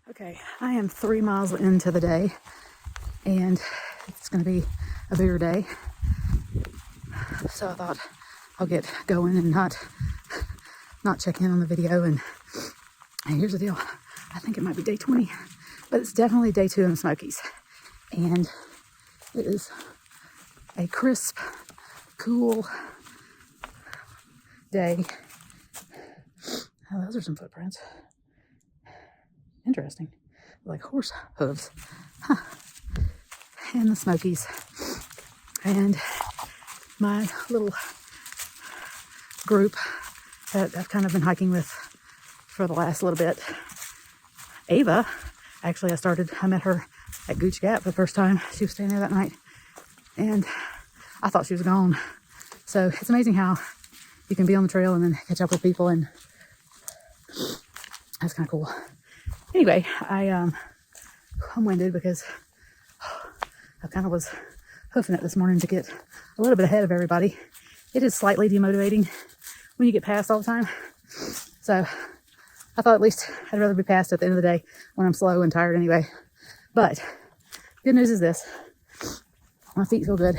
Okay, I am 3 miles into the day, and it's going to be a bigger day. So I thought I'll get going and not check in on the video. And here's the deal: I think it might be day 20, but it's definitely day 2 in the Smokies, and it is a crisp, cool day. Oh, those are some footprints. Interesting, like horse hooves, huh? In the Smokies. And my little group that I've kind of been hiking with for the last little bit, Ava, actually I met her at Gooch Gap the first time. She was staying there that night, and I thought she was gone. So it's amazing how you can be on the trail and then catch up with people, and that's kind of cool. Anyway, I'm winded because I kind of was hoofing it this morning to get a little bit ahead of everybody. It is slightly demotivating when you get passed all the time. So I thought at least I'd rather be passed at the end of the day when I'm slow and tired anyway. But good news is this: my feet feel good.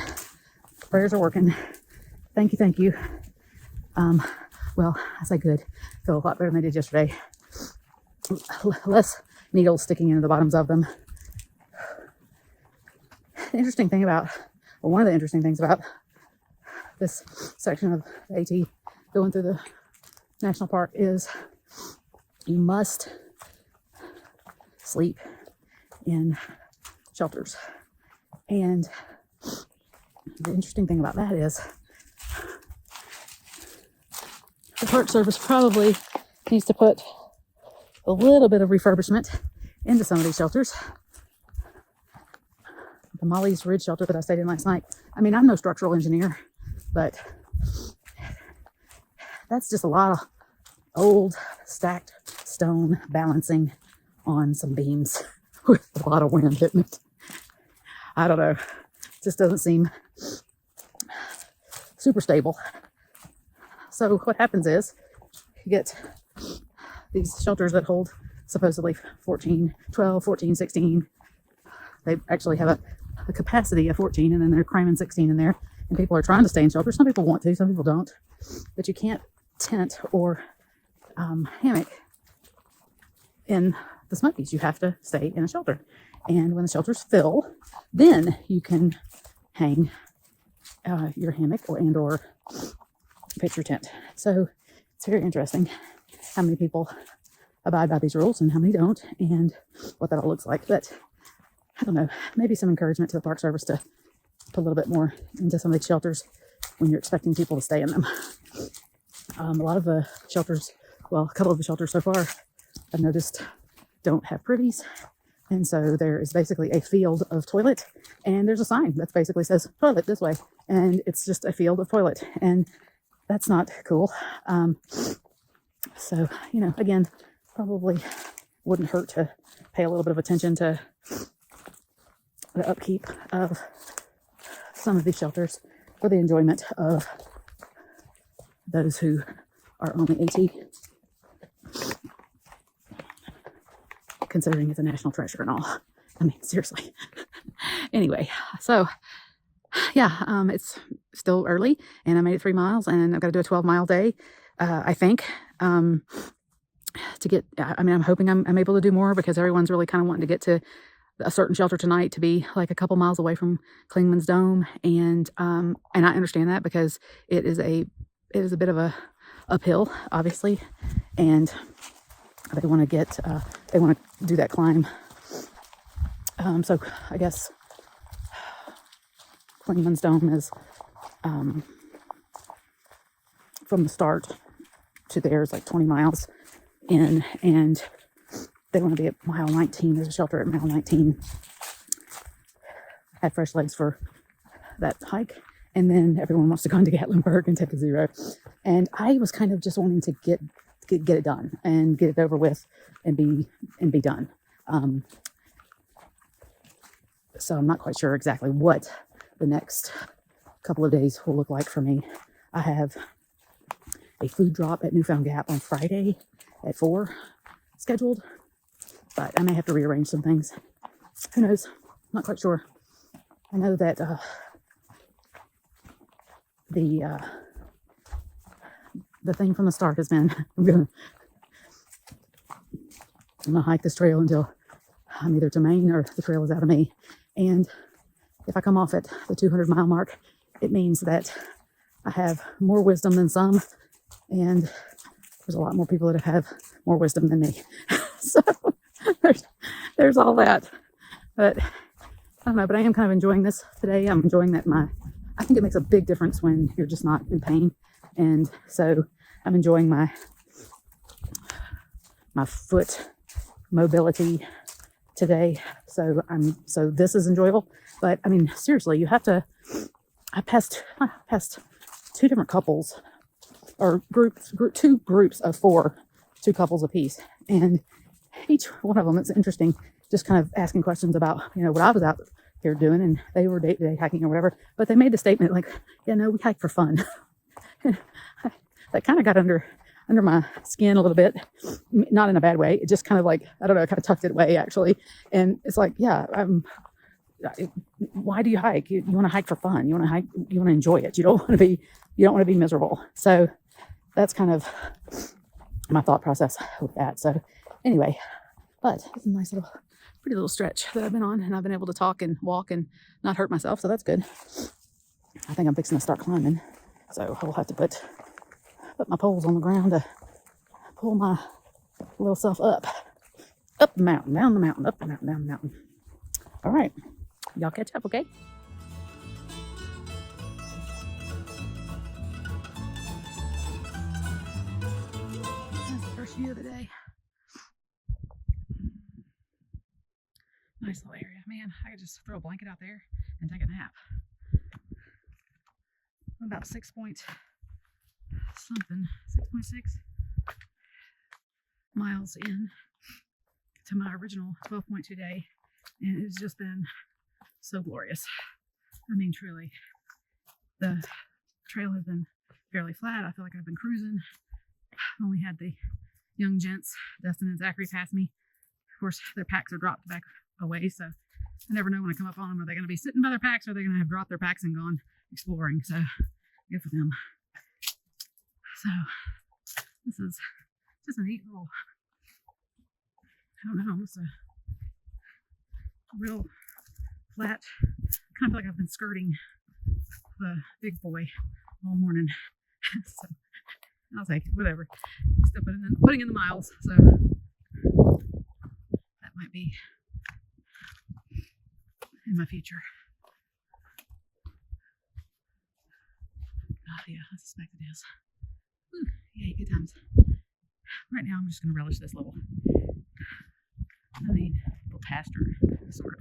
Prayers are working. Thank you. Well, I say good. Feel a lot better than I did yesterday. Less needles sticking into the bottoms of them. One of the interesting things about this section of the AT going through the national park is you must sleep in shelters. And the interesting thing about that is the Park Service probably needs to put a little bit of refurbishment into some of these shelters. The Mollies Ridge Shelter that I stayed in last night. I mean, I'm no structural engineer, but that's just a lot of old stacked stone balancing on some beams with a lot of wind hitting it. I don't know. It just doesn't seem super stable. So what happens is you get these shelters that hold supposedly 12, 14, 16. They actually have a capacity of 14, and then they're cramming 16 in there. And people are trying to stay in shelter. Some people want to, some people don't. But you can't tent or hammock in the Smokies. You have to stay in a shelter. And when the shelters fill, then you can hang your hammock or pitch your tent. So it's very interesting how many people abide by these rules and how many don't, and what that all looks like. But I don't know, maybe some encouragement to the Park Service to put a little bit more into some of these shelters when you're expecting people to stay in them. A lot of the shelters, well, a couple of the shelters so far, I've noticed don't have privies. And so there is basically a field of toilet, and there's a sign that basically says toilet this way. And it's just a field of toilet. And that's not cool. So, again, probably wouldn't hurt to pay a little bit of attention to the upkeep of some of these shelters for the enjoyment of those who are on the AT, considering it's a national treasure and all. I mean, seriously. Anyway, so yeah, it's still early, and I made it 3 miles, and I've got to do a 12-mile day, I think, I'm hoping I'm able to do more, because everyone's really kind of wanting to get to a certain shelter tonight to be like a couple miles away from Klingman's Dome. And I understand that, because it is a bit of a uphill, obviously. And they want to do that climb. So I guess Klingman's Dome is, from the start to there is like 20 miles in, and they want to be at mile 19. There's a shelter at mile 19. Had fresh legs for that hike, and then everyone wants to go into Gatlinburg and take a 0. And I was kind of just wanting to get it done and get it over with and be done. So I'm not quite sure exactly what the next couple of days will look like for me. I have a food drop at Newfound Gap on Friday at 4 scheduled. but I may have to rearrange some things. Who knows? Not quite sure. I know that the thing from the start has been I'm gonna hike this trail until I'm either to Maine or the trail is out of me. And if I come off at the 200-mile mark, it means that I have more wisdom than some, and there's a lot more people that have more wisdom than me. So there's all that. But I don't know, but I am kind of enjoying this today. I'm enjoying that I think it makes a big difference when you're just not in pain. And so I'm enjoying my foot mobility today. So this is enjoyable. But I mean, seriously, you have to, I passed two different couples or two groups of 4, 2 couples apiece. And each one of them, it's interesting, just kind of asking questions about, what I was out here doing, and they were day hiking or whatever. But they made the statement like, no, we hike for fun. That kind of got under my skin a little bit, not in a bad way. It just kind of like, I don't know, kind of tucked it away actually. And it's like, why do you hike? You want to hike for fun. You want to hike. You want to enjoy it. You don't want to be miserable. So that's kind of my thought process with that. So anyway, but it's a nice pretty little stretch that I've been on, and I've been able to talk and walk and not hurt myself. So that's good. I think I'm fixing to start climbing. So I'll have to put my poles on the ground to pull my little self up the mountain, down the mountain, up the mountain, down the mountain. All right. Y'all catch up, okay? That's the first view of the day. Nice little area. Man, I could just throw a blanket out there and take a nap. I'm about 6.6 miles in to my original 12.2 day, and it's just been so glorious. I mean, truly, the trail has been fairly flat. I feel like I've been cruising. I've only had the young gents, Dustin and Zachary, pass me. Of course, their packs are dropped back away, so I never know when I come up on them. Are they going to be sitting by their packs, or are they going to have dropped their packs and gone exploring? So good for them. So this is just a neat little, I don't know, almost a real flat, kind of feel like I've been skirting the big boy all morning. So I'll take it, whatever. Still putting in the miles, so that might be in my future. Oh yeah, I suspect it is. Whew, yay, good times. Right now I'm just going to relish this little pasture, sort of.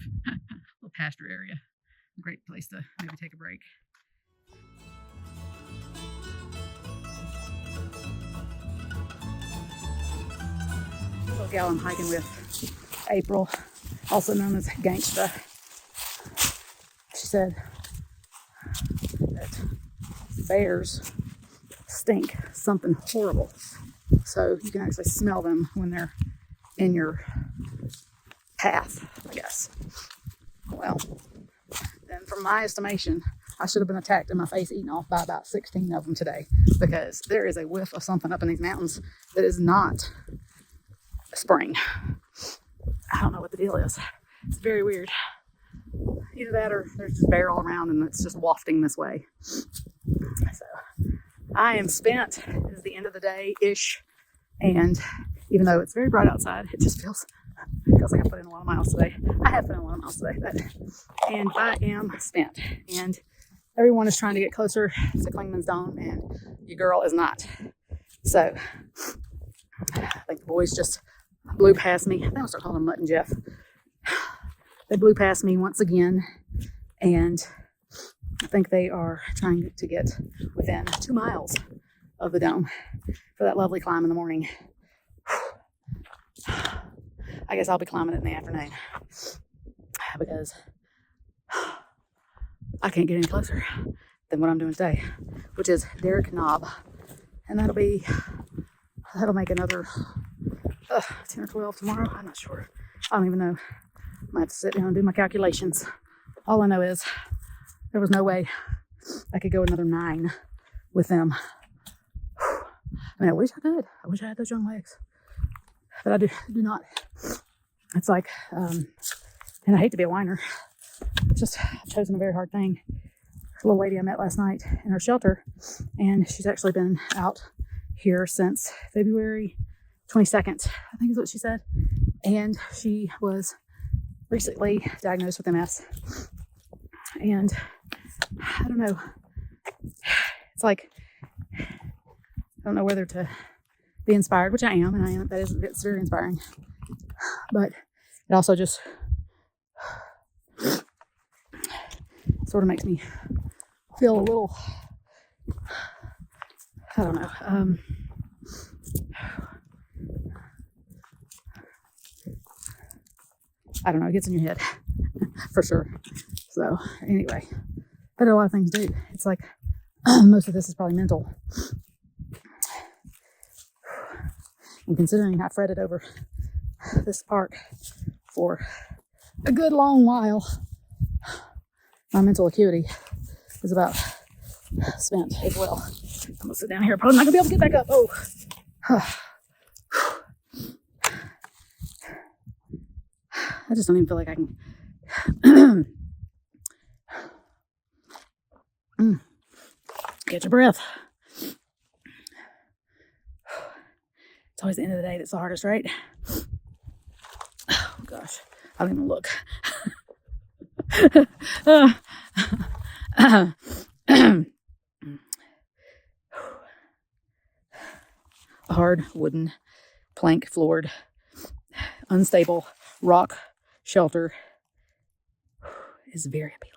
Little pasture area. A great place to maybe take a break. Little gal I'm hiking with, April, also known as Gangsta. She said that bears stink something horrible. So you can actually smell them when they're in your path, I guess. Well, then from my estimation, I should have been attacked in my face, eaten off by about 16 of them today, because there is a whiff of something up in these mountains that is not a spring. I don't know what the deal is. It's very weird. Either that or there's just bear all around and it's just wafting this way. So I am spent. It is the end of the day-ish. And even though it's very bright outside, it just feels like I put in a lot of miles today. I have put in a lot of miles today, and I am spent. And everyone is trying to get closer to Clingman's Dome, and your girl is not. So I think the boys just blew past me. I think I'll start calling them Mutt and Jeff. They blew past me once again, and I think they are trying to get within 2 miles of the dome for that lovely climb in the morning. I guess I'll be climbing it in the afternoon because I can't get any closer than what I'm doing today, which is Derricks Knob, and that'll make another 10 or 12 tomorrow. I'm not sure. I don't even know. I might have to sit down and do my calculations. All I know is there was no way I could go another 9 with them. I mean, I wish I could. I wish I had those young legs, but I do not. It's like, and I hate to be a whiner. It's just, I've chosen a very hard thing. A little lady I met last night in her shelter, and she's actually been out here since February 22nd, I think is what she said. And she was recently diagnosed with MS. And I don't know. It's like, I don't know whether to be inspired, which I am, and I am. It's very inspiring. But it also just sort of makes me feel a little, I don't know. I don't know. It gets in your head for sure. So anyway, but a lot of things do. It's like most of this is probably mental. And considering I fretted over this park for a good long while, my mental acuity is about spent as well. I'm gonna sit down here. Probably not gonna be able to get back up. Oh, I just don't even feel like I can get your breath. It's always the end of the day that's the hardest, right? Oh gosh, I don't even look. A hard wooden plank floored unstable rock shelter is very appealing.